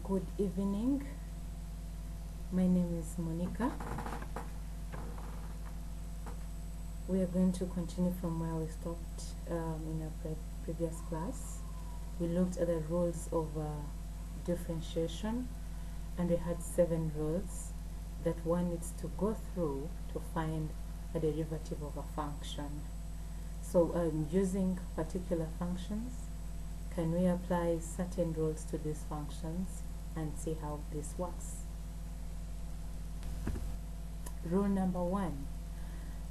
Good evening. My name is Monica. We are going to continue from where we stopped in our previous class. We looked at the rules of differentiation, and we had 7 rules that one needs to go through to find a derivative of a function. So using particular functions, can we apply certain rules to these functions and see how this works? Rule number 1.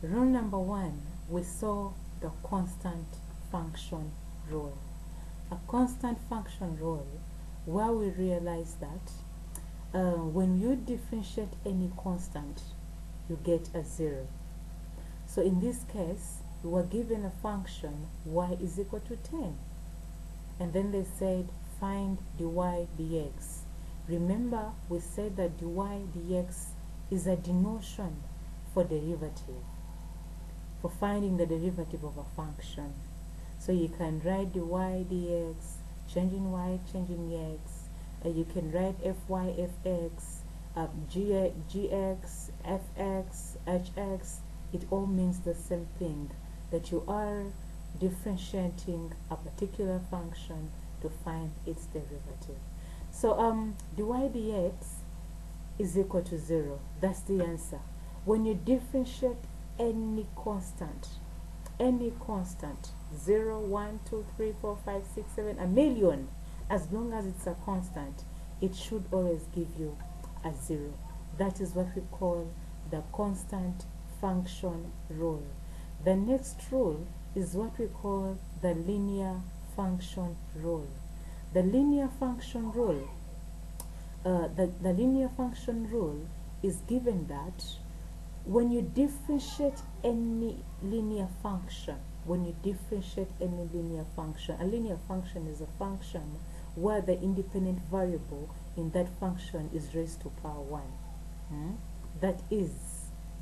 Rule number 1, we saw the constant function rule. A constant function rule where we realize that when you differentiate any constant, you get a 0. So in this case, we were given a function y is equal to 10. And then they said, find dy dx. Remember, we said that dy dx is a denotion for derivative, for finding the derivative of a function. So you can write dy dx, changing y, changing x. You can write fy, fx, gx, fx, hx. It all means the same thing, that you are differentiating a particular function to find its derivative. So dy dx is equal to 0. That's the answer. When you differentiate any constant, 0, 1, 2, 3, 4, 5, 6, 7, a million, as long as it's a constant, it should always give you a 0. That is what we call the constant function rule. The next rule is what we call the linear function rule. The linear function rule, the linear function rule is given that when you differentiate any linear function, a linear function is a function where the independent variable in that function is raised to power 1. That is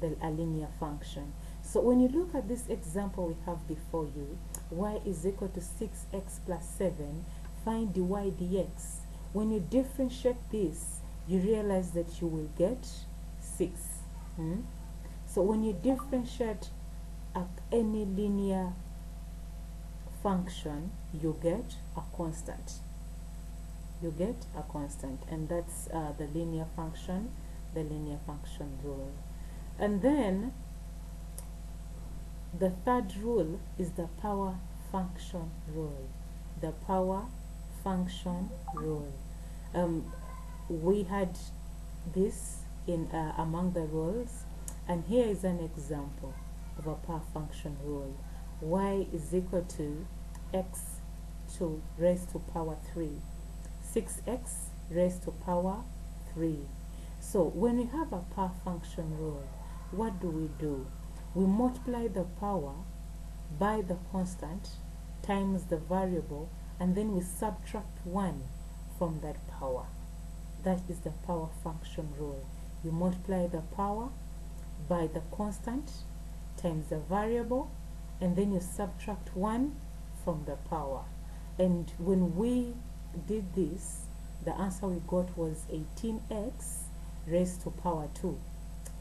a linear function. So when you look at this example we have before you, y is equal to 6x plus 7, find dy dx. When you differentiate this, you realize that you will get 6. So when you differentiate any linear function, you get a constant. And that's the linear function rule. And then the third rule is the power function rule. We had this in among the rules, and here is an example of a power function rule. Y is equal to x to raised to power 3, 6x raised to power 3. So when we have a power function rule, what do? We multiply the power by the constant times the variable, and then we subtract 1 from that power. That is the power function rule. You multiply the power by the constant times the variable, and then you subtract 1 from the power. And when we did this, the answer we got was 18x raised to power 2.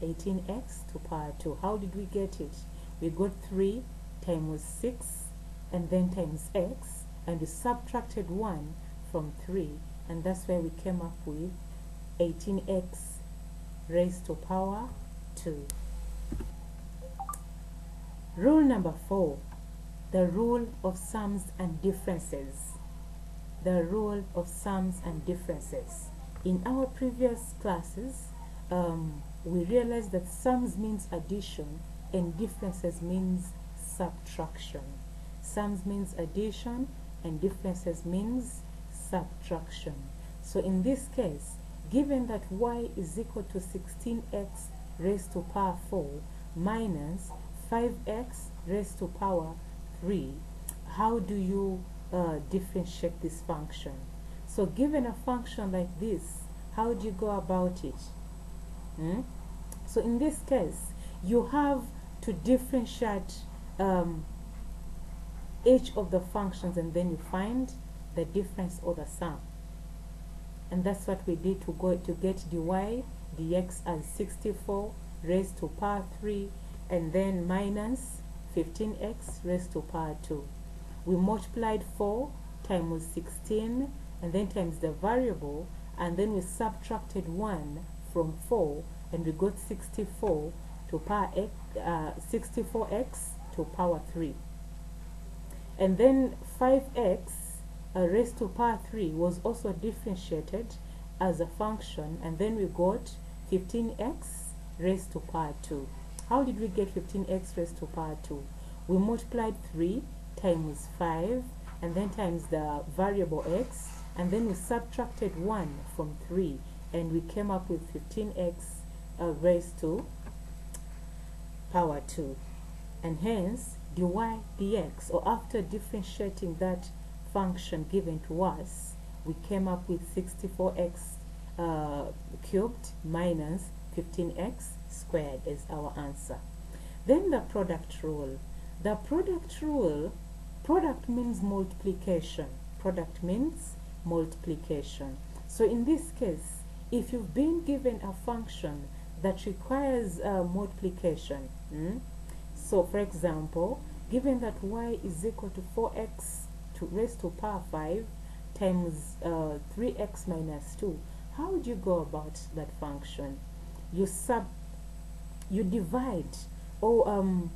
18x to power 2. How did we get it? We got 3 times 6 and then times x, and we subtracted 1 from 3, and that's where we came up with 18x raised to power 2. Rule number 4, the rule of sums and differences. In our previous classes, we realized that sums means addition and differences means subtraction. Sums means addition and differences means subtraction. So in this case, given that y is equal to 16x raised to power 4 minus 5x raised to power 3, how do you differentiate this function? So given a function like this, how do you go about it? So in this case, you have to differentiate each of the functions, and then you find the difference or the sum. and that's what we did to get dy dx as 64 raised to power 3, and then minus 15x raised to power 2. We multiplied 4 times 16 and then times the variable, and then we subtracted 1 from 4, and we got 64 to power x, 64x to power 3. And then 5x raised to power 3 was also differentiated as a function, and then we got 15x raised to power 2. How did we get 15x raised to power 2? We multiplied 3 times 5 and then times the variable x, and then we subtracted 1 from 3, and we came up with 15x raised to power 2. And hence dy dx, or after differentiating that function given to us, we came up with 64x cubed minus 15x squared as our answer. Then the product rule. The product rule, product means multiplication. Product means multiplication. So in this case, if you've been given a function that requires multiplication, so for example, given that y is equal to 4x to raised to power 5 times 3x minus 2, how would you go about that function? You divide, or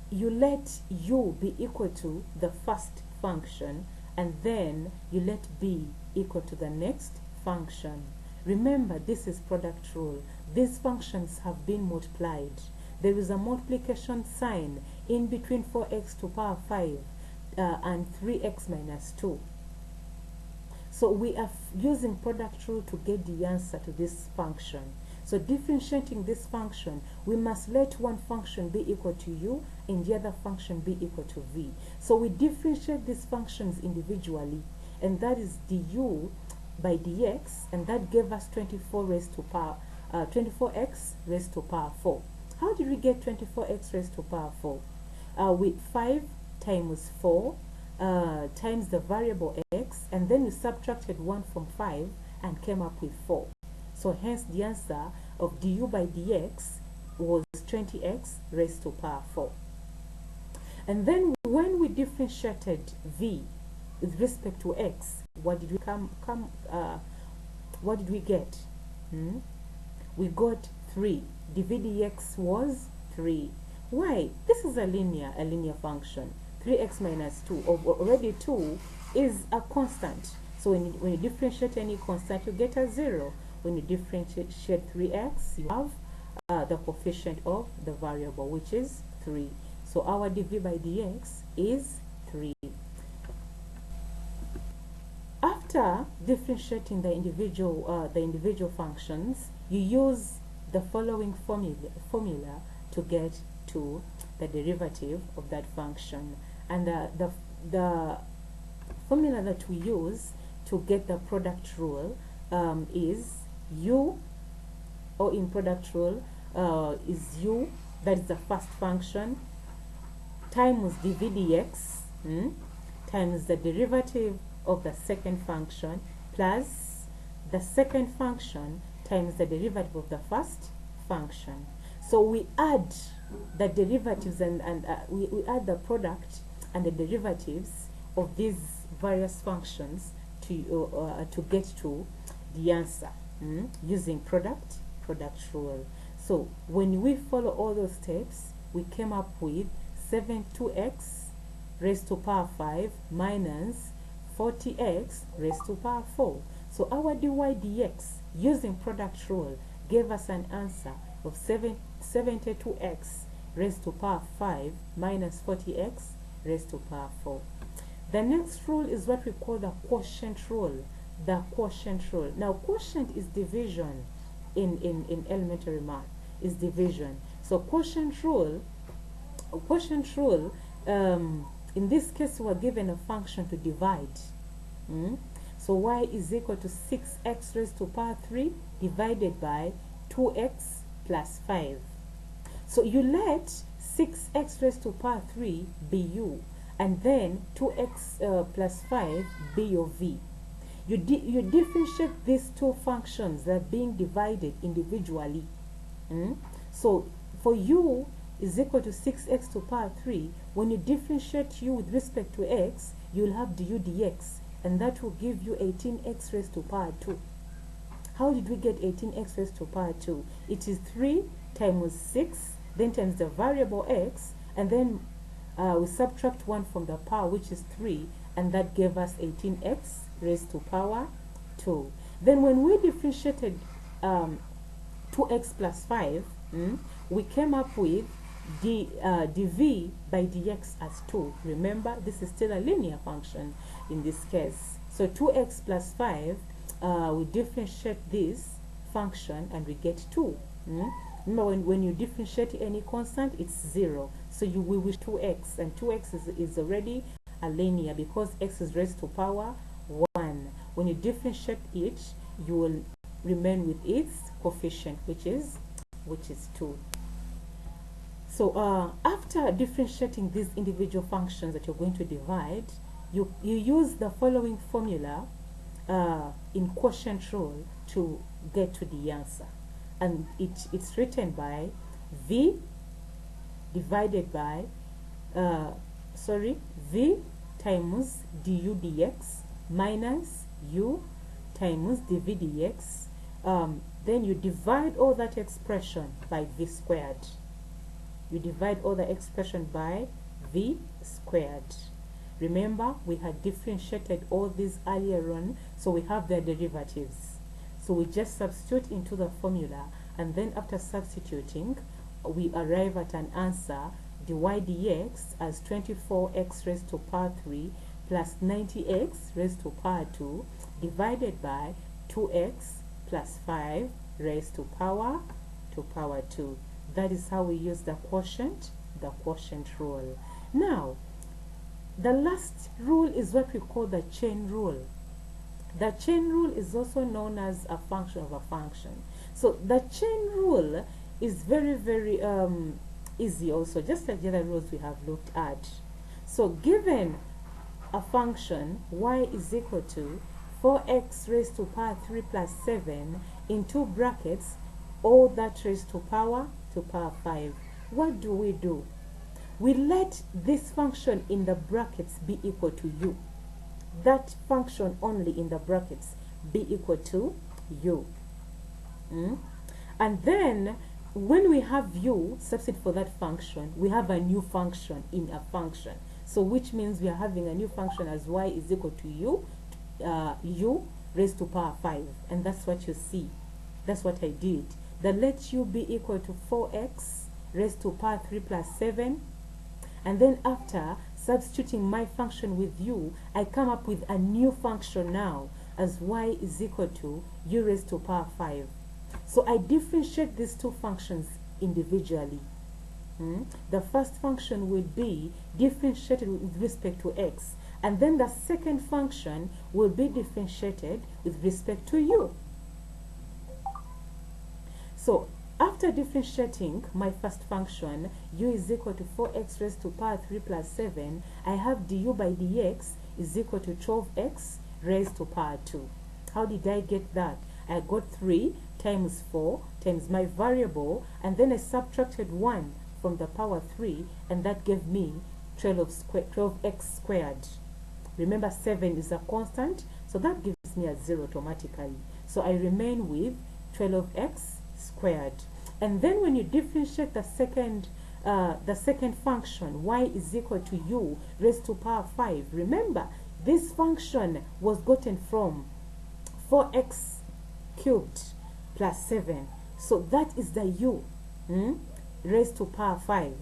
you let u be equal to the first function, and then you let b equal to the next function. Remember, this is product rule. These functions have been multiplied. There is a multiplication sign in between 4x to power 5 and 3x minus 2. So we are using product rule to get the answer to this function. So differentiating this function, we must let one function be equal to u and the other function be equal to v. So we differentiate these functions individually, and that is du by dx, and that gave us 24 raised to power 24x raised to power 4. How did we get 24x raised to power 4? With 5 times 4 times the variable x, and then we subtracted 1 from 5 and came up with 4. So hence the answer of du by dx was 20x raised to power 4. And then when we differentiated v with respect to x, what did we what did we get? We got 3. dv dx was 3. Why? This is a linear function. 3x minus 2, already 2 is a constant. So when you differentiate any constant, you get a 0. When you differentiate 3x, you have the coefficient of the variable, which is 3. So our dv by dx is 3. After differentiating the individual functions, you use the following formula to get to the derivative of that function. And the formula that we use to get the product rule is u, or in product rule is u, that is the first function, times dv dx times the derivative of the second function plus the second function times the derivative of the first function. So we add the derivatives and we add the product and the derivatives of these various functions to get to the answer using product rule. So when we follow all those steps, we came up with 2x raised to power 5 minus 40x raised to power 4. So our dy dx using product rule gave us an answer of 72x raised to power 5 minus 40x raised to power 4. The next rule is what we call the quotient rule. The quotient rule. Now, quotient is division in elementary math, is division. So quotient rule, in this case, we are given a function to divide. So y is equal to 6x raised to power 3 divided by 2x plus 5. So you let 6x raised to power 3 be u, and then 2x plus 5 be your v. You differentiate these two functions that are being divided individually. So for u is equal to 6x to power 3, when you differentiate u with respect to x, you'll have du dx, and that will give you 18x raised to power 2. How did we get 18x raised to power 2? It is 3 times 6, then times the variable x, and then we subtract 1 from the power, which is 3, and that gave us 18x raised to power 2. Then when we differentiated 2x plus 5, we came up with dv by dx as 2. Remember, this is still a linear function in this case. So 2x plus 5, we differentiate this function and we get 2. Remember, when you differentiate any constant, it's 0. So we wish 2x, and 2x is already a linear because x is raised to power 1. When you differentiate each, you will remain with its coefficient, which is 2. So after differentiating these individual functions that you're going to divide, you use the following formula in quotient rule to get to the answer, and it's written by v divided by v times du dx minus u times dv dx. Then you divide all that expression by v squared. You divide all the expression by v squared. Remember, we had differentiated all these earlier on, so we have their derivatives. So we just substitute into the formula, and then after substituting, we arrive at an answer dy dx as 24x raised to power 3 plus 90x raised to power 2 divided by 2x plus 5 raised to power 2. That is how we use the quotient rule. Now, the last rule is what we call the chain rule. The chain rule is also known as a function of a function. So the chain rule is very, very easy also, just like the other rules we have looked at. So given a function y is equal to 4x raised to power 3 plus 7 in two brackets, all that raised to power 5, what do? We let this function in the brackets be equal to u. That function only in the brackets be equal to u. And then when we have u substitute for that function, we have a new function in a function. So which means we are having a new function as y is equal to u raised to power 5. And that's what you see. That's what I did. Then let u be equal to 4x raised to power 3 plus 7. And then after substituting my function with u, I come up with a new function now as y is equal to u raised to power 5. So I differentiate these two functions individually. The first function will be differentiated with respect to x, and then the second function will be differentiated with respect to u. So after differentiating my first function, u is equal to 4x raised to power 3 plus 7, I have du by dx is equal to 12x raised to power 2. How did I get that? I got 3 times 4 times my variable, and then I subtracted 1 from the power 3, and that gave me 12x squared. Remember, 7 is a constant, so that gives me a 0 automatically. So I remain with 12x squared. And then when you differentiate the second function, y is equal to u raised to power 5, remember this function was gotten from 4x cubed plus 7, so that is the u raised to power 5.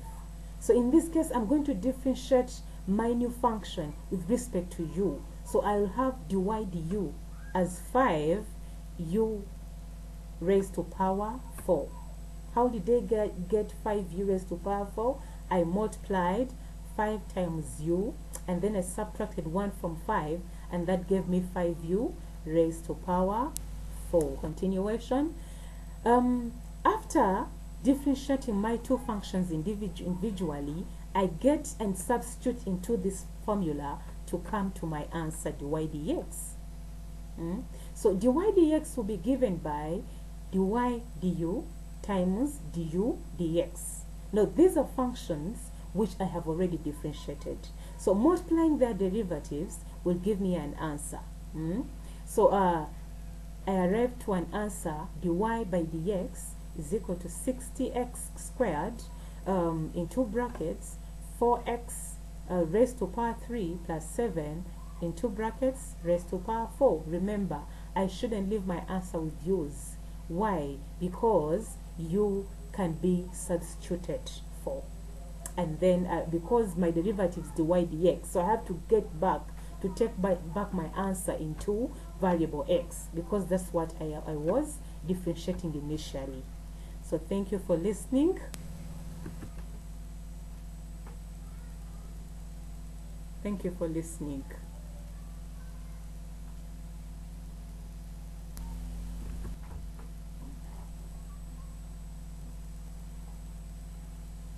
So in this case, I'm going to differentiate my new function with respect to u. So I'll have dy du as 5u raised to power 4. How did they get 5u raised to power 4? I multiplied 5 times u, and then I subtracted 1 from 5, and that gave me 5u raised to power 4. Continuation. After differentiating my two functions individually, I get and substitute into this formula to come to my answer dy dx. So dy dx will be given by dy du times du dx. Now these are functions which I have already differentiated. So multiplying their derivatives will give me an answer. So I arrived to an answer dy by dx is equal to 60x squared in two brackets 4x raised to power 3 plus 7 in two brackets raised to power 4. Remember, I shouldn't leave my answer with u's. Why? Because u can be substituted for. And then because my derivative is dy dx, so I have to get back to take back my answer into variable x, because that's what I was differentiating initially. So thank you for listening. Thank you for listening.